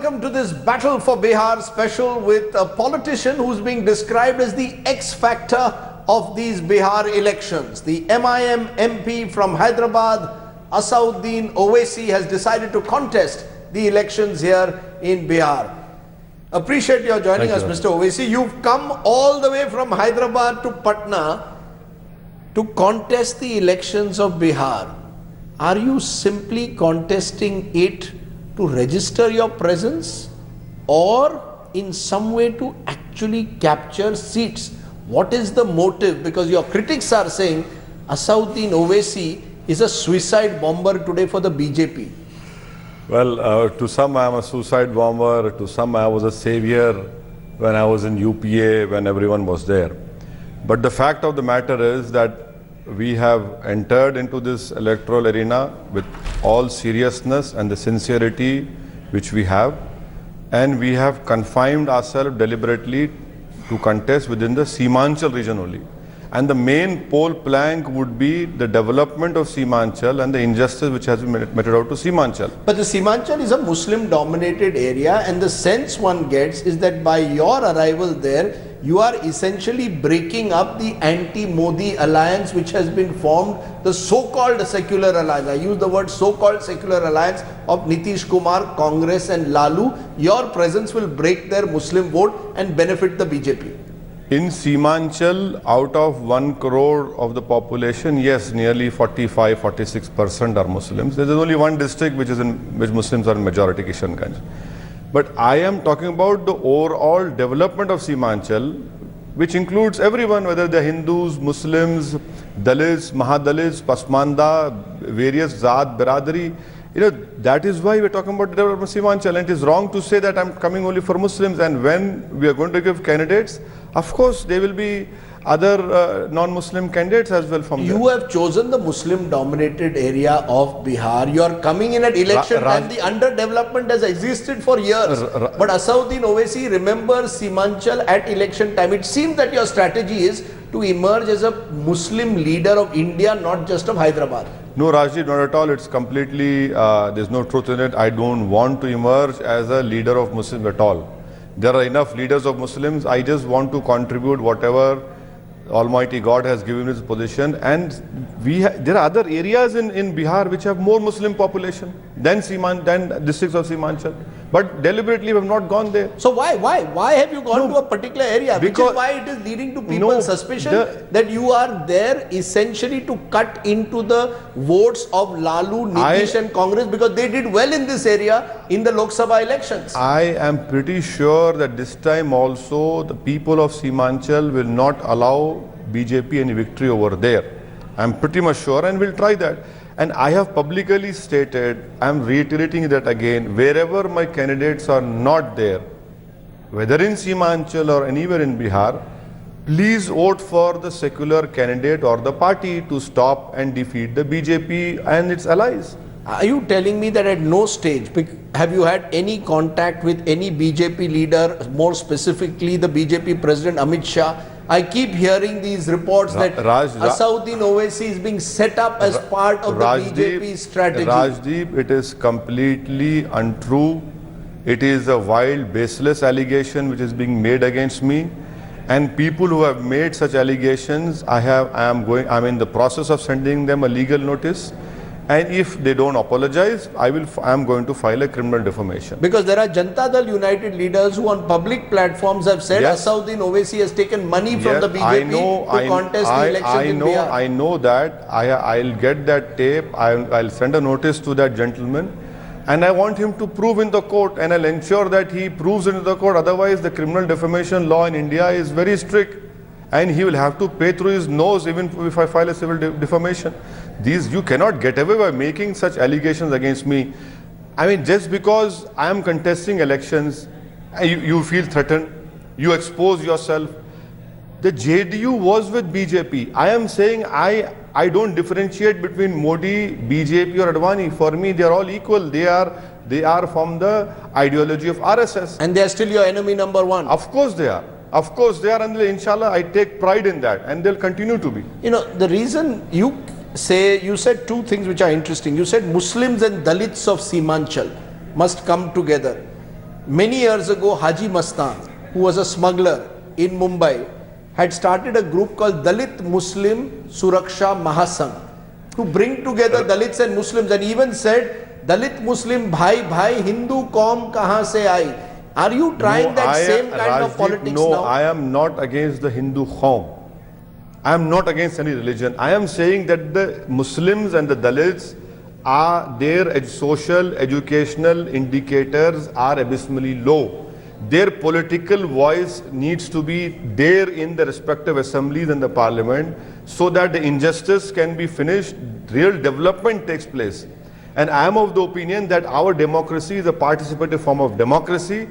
welcome to this Battle for Bihar special with a politician who's being described as the X factor of these Bihar elections. The MIM MP from Hyderabad, Asaduddin Owaisi, has decided to contest the elections here in Bihar. Appreciate your joining us, Mr. Owaisi. You've come all the way from Hyderabad to Patna to contest the elections of Bihar. Are you simply contesting it to register your presence or in some way to actually capture seats? What is the motive? Because your critics are saying Asaduddin Owaisi is a suicide bomber today for the BJP. Well, to some I am a suicide bomber, to some I was a savior when I was in UPA, when everyone was there. But the fact of the matter is that we have entered into this electoral arena with all seriousness and the sincerity which we have, and we have confined ourselves deliberately to contest within the Seemanchal region only. And the main pole plank would be the development of Seemanchal and the injustice which has been meted out to Seemanchal. But the Seemanchal is a Muslim dominated area, and the sense one gets is that by your arrival there, you are essentially breaking up the anti-Modi alliance which has been formed, the so-called secular alliance. I use the word so-called secular alliance of Nitish Kumar, Congress and Lalu. Your presence will break their Muslim vote and benefit the BJP. In Seemanchal, out of 1 crore of the population, yes, nearly 45-46% are Muslims. There is only one district which Muslims are in majority, Kishanganj. But I am talking about the overall development of Seemanchal, which includes everyone, whether they are Hindus, Muslims, Dalits, Mahadalits, Pasmanda, various Zaat, Biradari. You know, that is why we are talking about the development of Seemanchal. And it is wrong to say that I am coming only for Muslims. And when we are going to give candidates, of course, there will be other non-Muslim candidates as well from there. You have chosen the Muslim-dominated area of Bihar. You are coming in at election time. The underdevelopment has existed for years. But Asaduddin Owaisi remembers Seemanchal at election time. It seems that your strategy is to emerge as a Muslim leader of India, not just of Hyderabad. No, Rajdeep, not at all. It's completely, there's no truth in it. I don't want to emerge as a leader of Muslims at all. There are enough leaders of Muslims. I just want to contribute whatever Almighty God has given his position, and there are other areas in Bihar which have more Muslim population than districts of Seemanchal. But deliberately we have not gone there. So why have you gone to a particular area? Which is why it is leading to people's suspicion that you are there essentially to cut into the votes of Lalu, Nitish and Congress, because they did well in this area in the Lok Sabha elections. I am pretty sure that this time also the people of Seemanchal will not allow BJP any victory over there. I am pretty much sure, and will try that. And I have publicly stated, I am reiterating that again, wherever my candidates are not there, whether in Seemanchal or anywhere in Bihar, please vote for the secular candidate or the party to stop and defeat the BJP and its allies. Are you telling me that at no stage have you had any contact with any BJP leader, more specifically the BJP President Amit Shah? I keep hearing these reports that Asaduddin Owaisi is being set up as part of the BJP strategy. Rajdeep, it is completely untrue. It is a wild, baseless allegation which is being made against me. And people who have made such allegations, I'm in the process of sending them a legal notice. And if they don't apologize, I am going to file a criminal defamation. Because there are Janata Dal United leaders who on public platforms have said Asaduddin Owaisi has taken money from the BJP to contest the elections in Bihar. I know that. I'll get that tape. I'll send a notice to that gentleman. And I want him to prove in the court, and I'll ensure that he proves in the court. Otherwise, the criminal defamation law in India is very strict. And he will have to pay through his nose even if I file a civil defamation. You cannot get away by making such allegations against me. I mean, just because I am contesting elections, you feel threatened, you expose yourself. The JDU was with BJP. I am saying I don't differentiate between Modi, BJP or Advani. For me, they are all equal. They are from the ideology of RSS. And they are still your enemy number one. Of course they are. Of course they are, and inshallah I take pride in that, and they'll continue to be. You know, the reason you said two things which are interesting. You said Muslims and Dalits of Seemanchal must come together. Many years ago, Haji Mastan, who was a smuggler in Mumbai, had started a group called Dalit Muslim Suraksha Mahasangh to bring together Dalits and Muslims, and even said, Dalit Muslim Bhai Bhai, Hindu Qaum kahan se aayi? Are you trying that same kind of politics now? now? I am not against the Hindu Qaum. I am not against any religion. I am saying that the Muslims and the Dalits are their social, educational indicators are abysmally low. Their political voice needs to be there in the respective assemblies and the parliament so that the injustice can be finished, real development takes place. And I am of the opinion that our democracy is a participative form of democracy,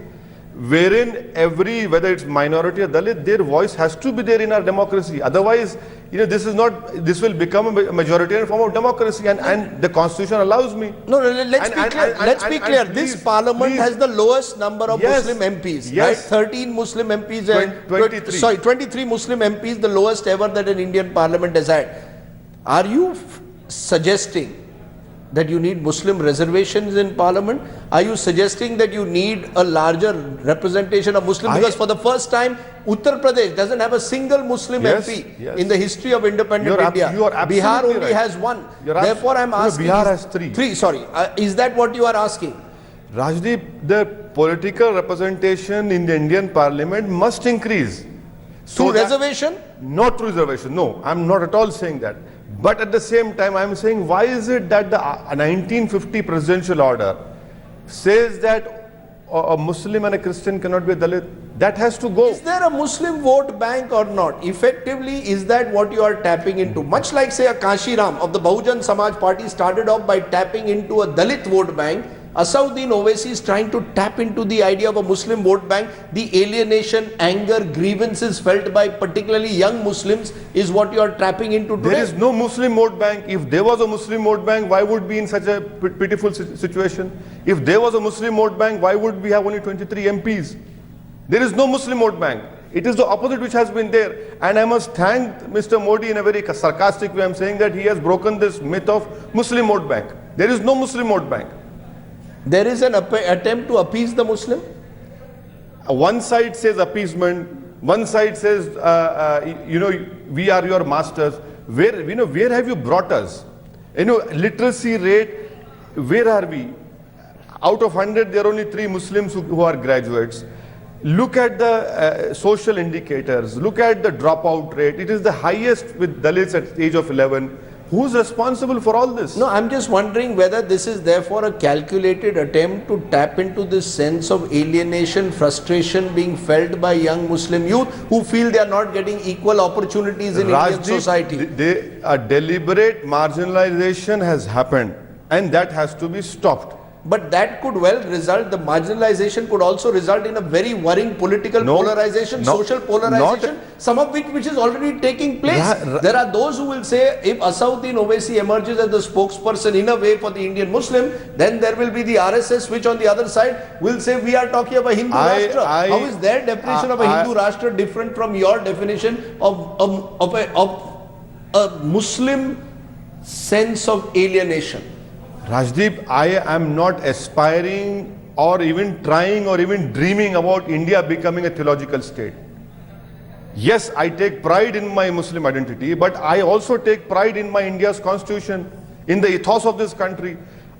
wherein every, whether it's minority or Dalit, their voice has to be there in our democracy. Otherwise, this will become a majoritarian form of democracy, and the constitution allows me. No, let's be clear. This parliament has the lowest number of Muslim MPs, right? 13 Muslim MPs and 23 Muslim MPs, the lowest ever that an Indian parliament has had. Are you suggesting that you need Muslim reservations in parliament? Are you suggesting that you need a larger representation of Muslims? Because for the first time, Uttar Pradesh doesn't have a single Muslim MP in the history of independent India. Bihar only has one. Therefore, I'm asking. Bihar has three. Is that what you are asking? Rajdeep, the political representation in the Indian parliament must increase. Through reservation? Not through reservation. No, I'm not at all saying that. But at the same time, I'm saying, why is it that the 1950 presidential order says that a Muslim and a Christian cannot be a Dalit? That has to go. Is there a Muslim vote bank or not? Effectively, is that what you are tapping into? Much like, say, a Kashi Ram of the Bahujan Samaj Party started off by tapping into a Dalit vote bank, Asaduddin Owaisi is trying to tap into the idea of a Muslim vote bank. The alienation, anger, grievances felt by particularly young Muslims is what you are tapping into today. There is no Muslim vote bank. If there was a Muslim vote bank, why would we be in such a pitiful situation? If there was a Muslim vote bank, why would we have only 23 MPs? There is no Muslim vote bank. It is the opposite which has been there. And I must thank Mr. Modi in a very sarcastic way. I am saying that he has broken this myth of Muslim vote bank. There is no Muslim vote bank. There is an attempt to appease the Muslim? One side says appeasement, one side says, we are your masters. Where have you brought us? Literacy rate, where are we? Out of 100, there are only 3 Muslims who are graduates. Look at the social indicators, look at the dropout rate. It is the highest with Dalits at the age of 11. Who's responsible for all this? No, I'm just wondering whether this is therefore a calculated attempt to tap into this sense of alienation, frustration being felt by young Muslim youth who feel they are not getting equal opportunities in Indian society. A deliberate marginalization has happened, and that has to be stopped. But that could well result, the marginalization could also result in a very worrying political polarization, social polarization, some of which is already taking place. There are those who will say, if Asaduddin Owaisi emerges as the spokesperson in a way for the Indian Muslim, then there will be the RSS which on the other side will say, we are talking of a Hindu Rashtra. How is their definition of a Hindu Rashtra different from your definition of a Muslim sense of alienation? Rajdeep, I am not aspiring or even trying or even dreaming about India becoming a theological state. Yes, I take pride in my Muslim identity, but I also take pride in my India's constitution, in the ethos of this country.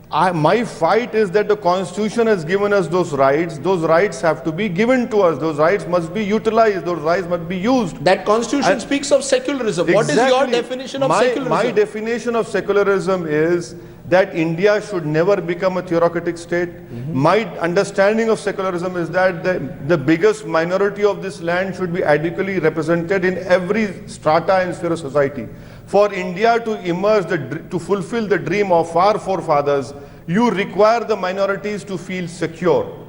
My fight is that the constitution has given us those rights have to be given to us, those rights must be utilized, those rights must be used. That constitution speaks of secularism. What is your definition of secularism? My definition of secularism is that India should never become a theocratic state. My understanding of secularism is that the biggest minority of this land should be adequately represented in every strata and sphere of society. For India to emerge, to fulfill the dream of our forefathers, you require the minorities to feel secure.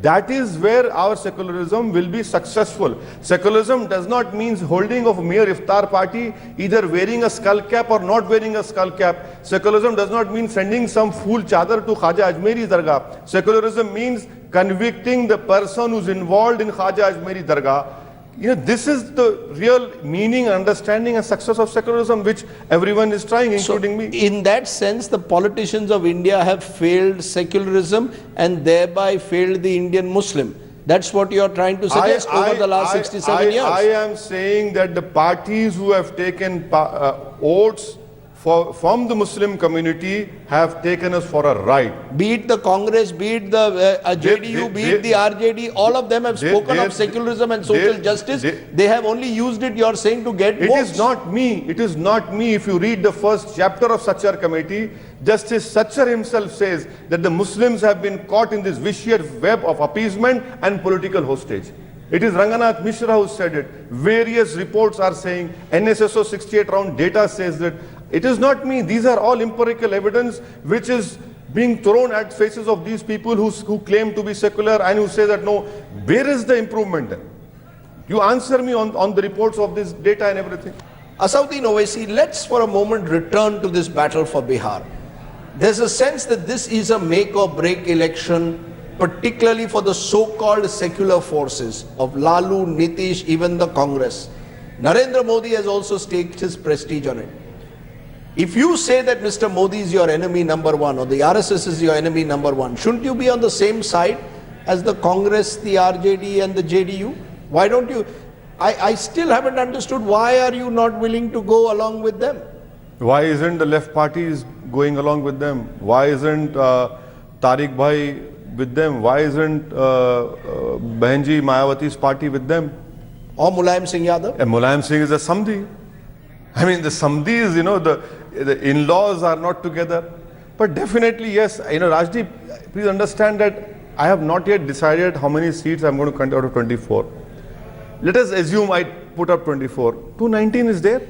That is where our secularism will be successful. Secularism does not mean holding of mere iftar party, either wearing a skull cap or not wearing a skull cap. Secularism does not mean sending some fool chadar to Khaja Ajmeri's dargah. Secularism means convicting the person who's involved in Khaja Ajmeri dargah, This is the real meaning, understanding and success of secularism, which everyone is trying, including me. In that sense, the politicians of India have failed secularism and thereby failed the Indian Muslim. That's what you are trying to suggest over the last 67 years. I am saying that the parties who have taken votes from the Muslim community have taken us for a ride. Be it the Congress, be it the JDU, be it the RJD, all of them have spoken of secularism and social justice. They have only used it, you are saying, to get votes. It is not me. It is not me. If you read the first chapter of Sachar committee, Justice Sachar himself says that the Muslims have been caught in this vicious web of appeasement and political hostage. It is Ranganath Mishra who said it. Various reports are saying, NSSO 68 round data says that. It is not me. These are all empirical evidence which is being thrown at faces of these people who claim to be secular and who say that no, where is the improvement then? You answer me on the reports of this data and everything. Asaduddin Owaisi, let's for a moment return to this battle for Bihar. There's a sense that this is a make or break election, particularly for the so-called secular forces of Lalu, Nitish, even the Congress. Narendra Modi has also staked his prestige on it. If you say that Mr. Modi is your enemy number one or the RSS is your enemy number one, shouldn't you be on the same side as the Congress, the RJD and the JDU? Why don't you? I still haven't understood why are you not willing to go along with them? Why isn't the left parties going along with them? Why isn't Tariq Bhai with them? Why isn't Bahenji Mayawati's party with them? Or Mulayam Singh Yadav? And Mulayam Singh is a Samdi. I mean, the Samdis, the in-laws are not together. But definitely, yes, Rajdeep, please understand that I have not yet decided how many seats I'm going to count out of 24. Let us assume I put up 24. 219 is there.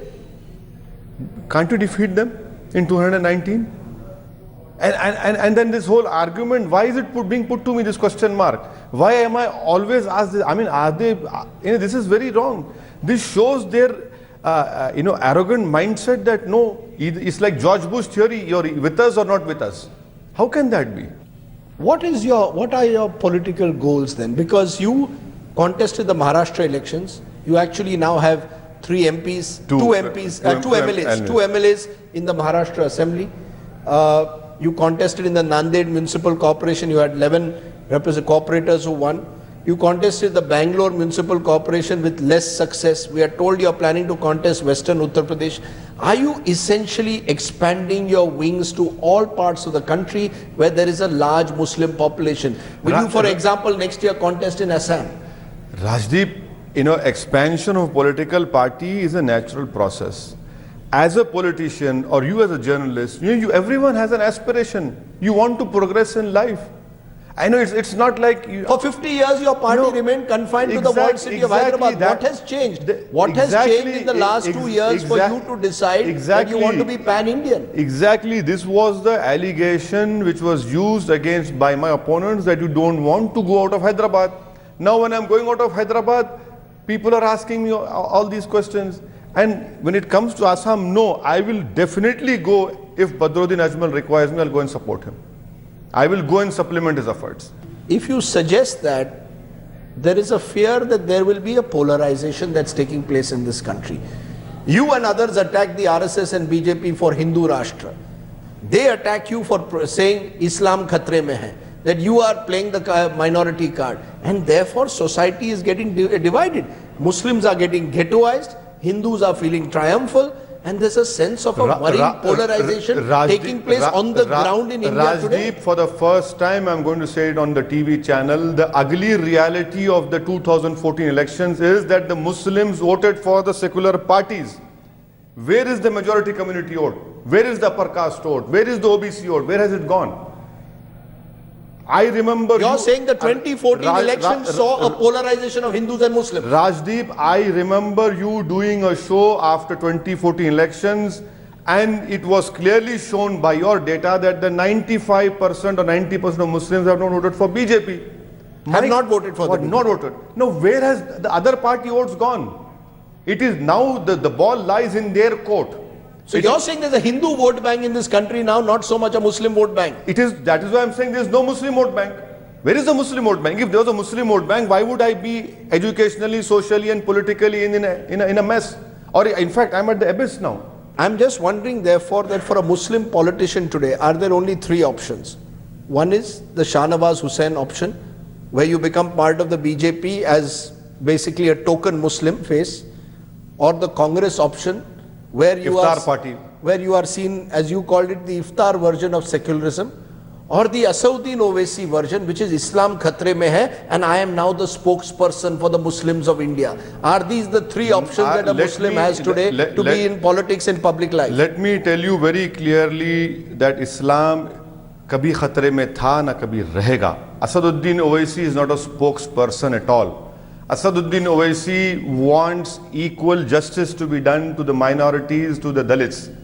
Can't you defeat them in 219? And then this whole argument, why is it being put to me, this question mark? Why am I always asked this? I mean, are they, this is very wrong. This shows their arrogant mindset that no, it's like George Bush theory, you're with us or not with us. How can that be? What are your political goals then? Because you contested the Maharashtra elections, you actually now have 3 MPs, two MLAs in the Maharashtra Assembly. You contested in the Nanded Municipal Corporation, you had 11 corporators who won. You contested the Bangalore Municipal Corporation with less success. We are told you are planning to contest Western Uttar Pradesh. Are you essentially expanding your wings to all parts of the country where there is a large Muslim population? Will you, for example, next year contest in Assam? Rajdeep, expansion of political party is a natural process. As a politician or you as a journalist, everyone has an aspiration. You want to progress in life. I know it's not like you, for 50 years your party remained confined to the walled city of Hyderabad. What has changed? What has changed in the last 2 years for you to decide that you want to be pan-Indian? Exactly. This was the allegation which was used against by my opponents, that you don't want to go out of Hyderabad. Now when I'm going out of Hyderabad, people are asking me all these questions. And when it comes to Assam, no, I will definitely go. If Badruddin Ajmal requires me, I'll go and support him. I will go and supplement his efforts. If you suggest that, there is a fear that there will be a polarization that's taking place in this country. You and others attack the RSS and BJP for Hindu Rashtra. They attack you for saying Islam khatre mein hai, that you are playing the minority card. And therefore society is getting divided. Muslims are getting ghettoized, Hindus are feeling triumphal, and there's a sense of a worrying polarization taking place on the ground in India today. Rajdeep, for the first time, I'm going to say it on the TV channel, the ugly reality of the 2014 elections is that the Muslims voted for the secular parties. Where is the majority community vote? Where is the upper caste vote? Where is the OBC vote? Where has it gone? I remember... You're saying the 2014 election saw a polarization of Hindus and Muslims. Rajdeep, I remember you doing a show after 2014 elections, and it was clearly shown by your data that the 95% or 90% of Muslims have not voted for BJP. Have not voted for them. Not voted. Now, where has the other party votes gone? It is now the ball lies in their court. So you're saying there's a Hindu vote bank in this country now, not so much a Muslim vote bank? That is why I'm saying there's no Muslim vote bank. Where is the Muslim vote bank? If there was a Muslim vote bank, why would I be educationally, socially and politically in a mess? Or in fact, I'm at the abyss now. I'm just wondering therefore that for a Muslim politician today, are there only three options? One is the Shahnawaz Hussain option, where you become part of the BJP as basically a token Muslim face, or the Congress option, where you Iftar party. where you are seen, as you called it, the Iftar version of secularism, or the Asaduddin Owaisi version, which is Islam Khatre mein hai, and I am now the spokesperson for the Muslims of India. Are these the three options that a Muslim has today to be in politics and public life? Let me tell you very clearly that Islam kabhi khatre mein tha na kabhi rahega. Asaduddin Owaisi is not a spokesperson at all. Asaduddin Owaisi wants equal justice to be done to the minorities, to the Dalits.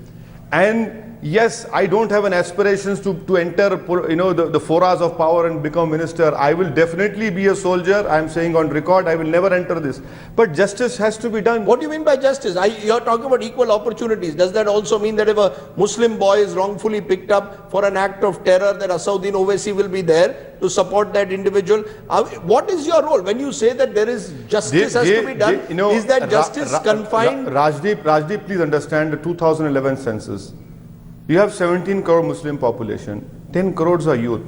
And yes, I don't have an aspirations to enter, the foras of power and become minister. I will definitely be a soldier. I am saying on record, I will never enter this. But justice has to be done. What do you mean by justice? You're talking about equal opportunities. Does that also mean that if a Muslim boy is wrongfully picked up for an act of terror, that Asaduddin Owaisi will be there to support that individual? What is your role when you say that there is justice has to be done? Is that justice confined? Rajdeep, please understand the 2011 census. You have 17 crore Muslim population, 10 crores are youth.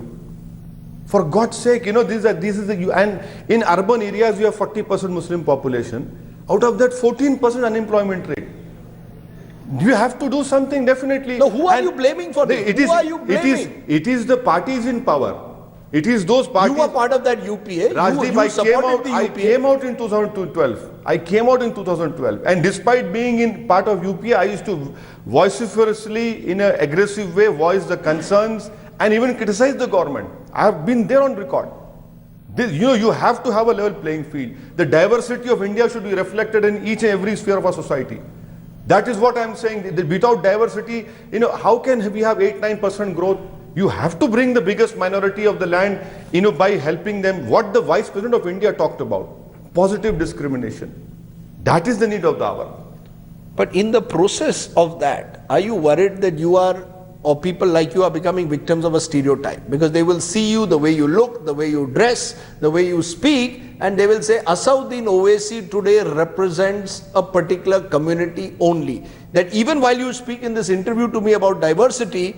For God's sake, this is the youth. And in urban areas, you have 40% Muslim population. Out of that, 14% unemployment rate. You have to do something, definitely. No, who are you blaming for this? Who are you blaming? It is the parties in power. It is those parties. You were part of that UPA. Rajdeep, I came out in 2012. I came out in 2012. And despite being in part of UPA, I used to vociferously, in an aggressive way, voice the concerns and even criticize the government. I have been there on record. You have to have a level playing field. The diversity of India should be reflected in each and every sphere of our society. That is what I am saying. Without diversity, how can we have 8-9% growth? You have to bring the biggest minority of the land, by helping them. What the Vice President of India talked about, positive discrimination. That is the need of the hour. But in the process of that, are you worried that you are, or people like you are becoming victims of a stereotype? Because they will see you, the way you look, the way you dress, the way you speak, and they will say, Asaduddin Owaisi today represents a particular community only. That even while you speak in this interview to me about diversity,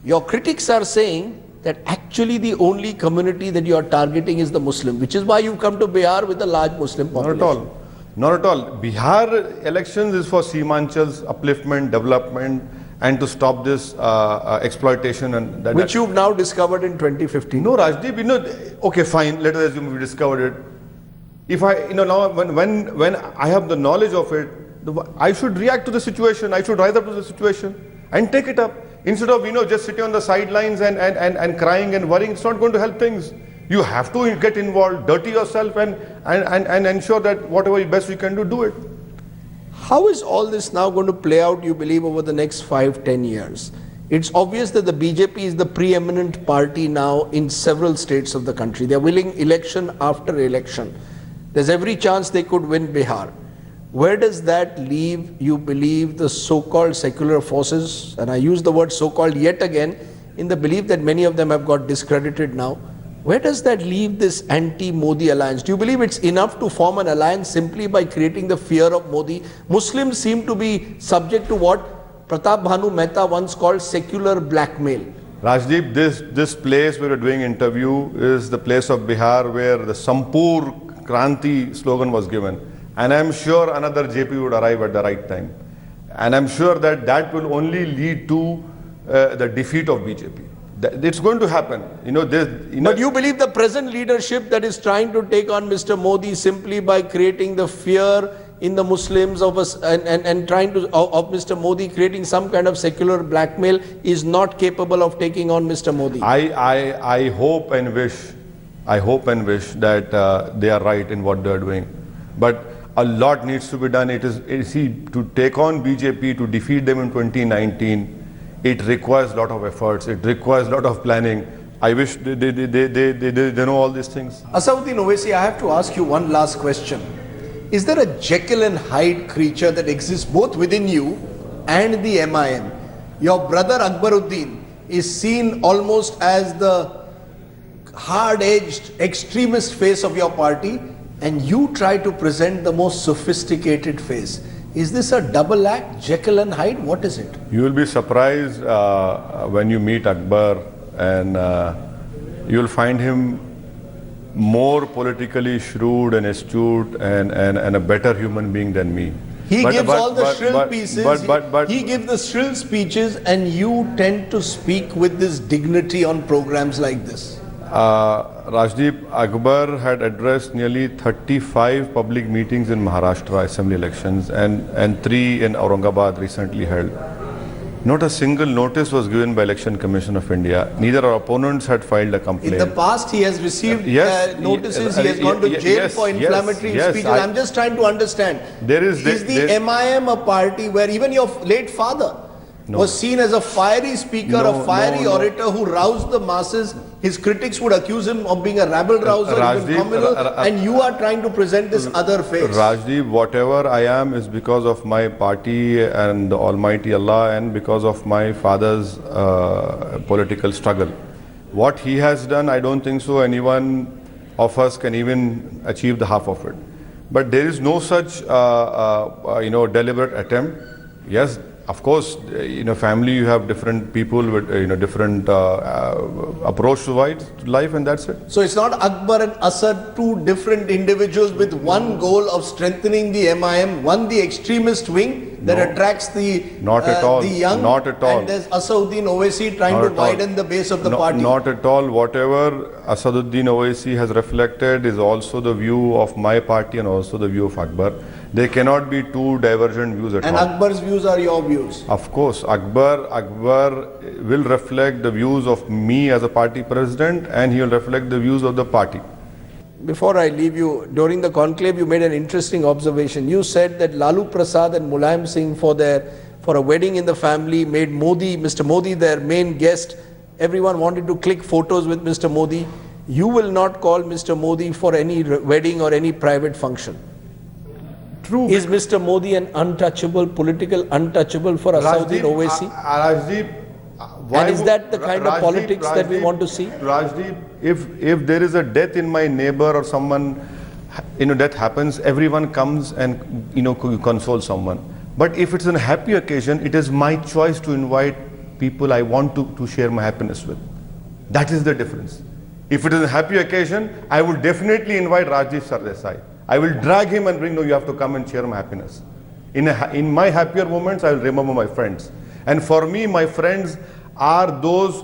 your critics are saying that actually the only community that you are targeting is the Muslim, which is why you've come to Bihar with a large Muslim population. Not at all. Bihar elections is for Seemanchal's upliftment, development, and to stop this exploitation and that. Which you've now discovered in 2015. No, Rajdeep, okay, fine. Let us assume we discovered it. If I, now when I have the knowledge of it, I should react to the situation. I should rise up to the situation and take it up. Instead of, just sitting on the sidelines and crying and worrying, it's not going to help things. You have to get involved, dirty yourself and ensure that whatever best you can do it. How is all this now going to play out, you believe, over the next 5-10 years? It's obvious that the BJP is the preeminent party now in several states of the country. They're winning election after election. There's every chance they could win Bihar. Where does that leave, you believe, the so-called secular forces? And I use the word so-called yet again, in the belief that many of them have got discredited now. Where does that leave this anti-Modi alliance? Do you believe it's enough to form an alliance simply by creating the fear of Modi? Muslims seem to be subject to what Pratap Bhanu Mehta once called secular blackmail. Rajdeep, this place where we're doing interview is the place of Bihar where the Sampur Kranti slogan was given. And I'm sure another JP would arrive at the right time. And I'm sure that will only lead to the defeat of BJP. It's going to happen. But you believe the present leadership that is trying to take on Mr. Modi simply by creating the fear in the Muslims of us and trying to of Mr. Modi creating some kind of secular blackmail is not capable of taking on Mr. Modi? I hope and wish that they are right in what they are doing. But a lot needs to be done. To take on BJP, to defeat them in 2019, it requires a lot of efforts. It requires a lot of planning. I wish they know all these things. Asaduddin Owaisi, I have to ask you one last question. Is there a Jekyll and Hyde creature that exists both within you and the MIM? Your brother Akbaruddin is seen almost as the hard-edged extremist face of your party and you try to present the most sophisticated face. Is this a double act, Jekyll and Hyde? What is it? You will be surprised when you meet Akbar, and you will find him more politically shrewd and astute and a better human being than me. He gives all the shrill pieces, he gives the shrill speeches, and you tend to speak with this dignity on programs like this. Rajdeep, Akbar had addressed nearly 35 public meetings in Maharashtra assembly elections and 3 in Aurangabad recently held. Not a single notice was given by Election Commission of India. Neither our opponents had filed a complaint. In the past, he has received notices. He has gone to jail for inflammatory speeches. I'm just trying to understand. Is the MIM a party where even your late father was seen as a fiery speaker, a fiery orator who roused the masses? His critics would accuse him of being a rabble-rouser, and you are trying to present this other face. Rajdeep, whatever I am is because of my party and the Almighty Allah and because of my father's political struggle. What he has done, I don't think so anyone of us can even achieve the half of it. But there is no such deliberate attempt. Yes, of course, family, you have different people with different approach to life, and that's it. So it's not Akbar and Asad, two different individuals with one goal of strengthening the MIM, one the extremist wing that attracts the young, not at all. And there's Asaduddin Owaisi trying to widen the base of the party. Not at all. Whatever Asaduddin Owaisi has reflected is also the view of my party and also the view of Akbar. There cannot be two divergent views at all. And Akbar's views are your views? Of course. Akbar will reflect the views of me as a party president, and he will reflect the views of the party. Before I leave you, during the conclave you made an interesting observation. You said that Lalu Prasad and Mulayam Singh for a wedding in the family made Mr. Modi their main guest. Everyone wanted to click photos with Mr. Modi. You will not call Mr. Modi for any wedding or any private function. True. Is Mr. Modi an untouchable, political untouchable for Asaduddin Owaisi? Rajdeep, and is that the kind of politics that we want to see? Rajdeep, if there is a death in my neighbor or someone, death happens, everyone comes and console someone. But if it's a happy occasion, it is my choice to invite people I want to share my happiness with. That is the difference. If it is a happy occasion, I would definitely invite Rajiv Sardesai. I will drag him and bring, no, you have to come and share my happiness. In my happier moments, I will remember my friends. And for me, my friends are those,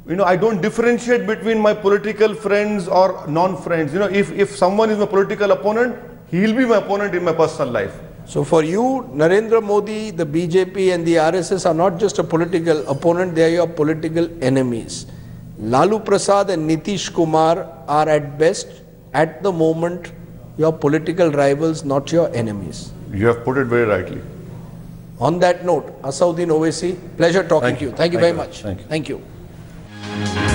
I don't differentiate between my political friends or non-friends. If someone is my political opponent, he will be my opponent in my personal life. So for you, Narendra Modi, the BJP and the RSS are not just a political opponent, they are your political enemies. Lalu Prasad and Nitish Kumar are at best, at the moment, your political rivals, not your enemies. You have put it very rightly. On that note, Asaduddin Owaisi, pleasure talking to you. Thank you very much. Thank you. Thank you.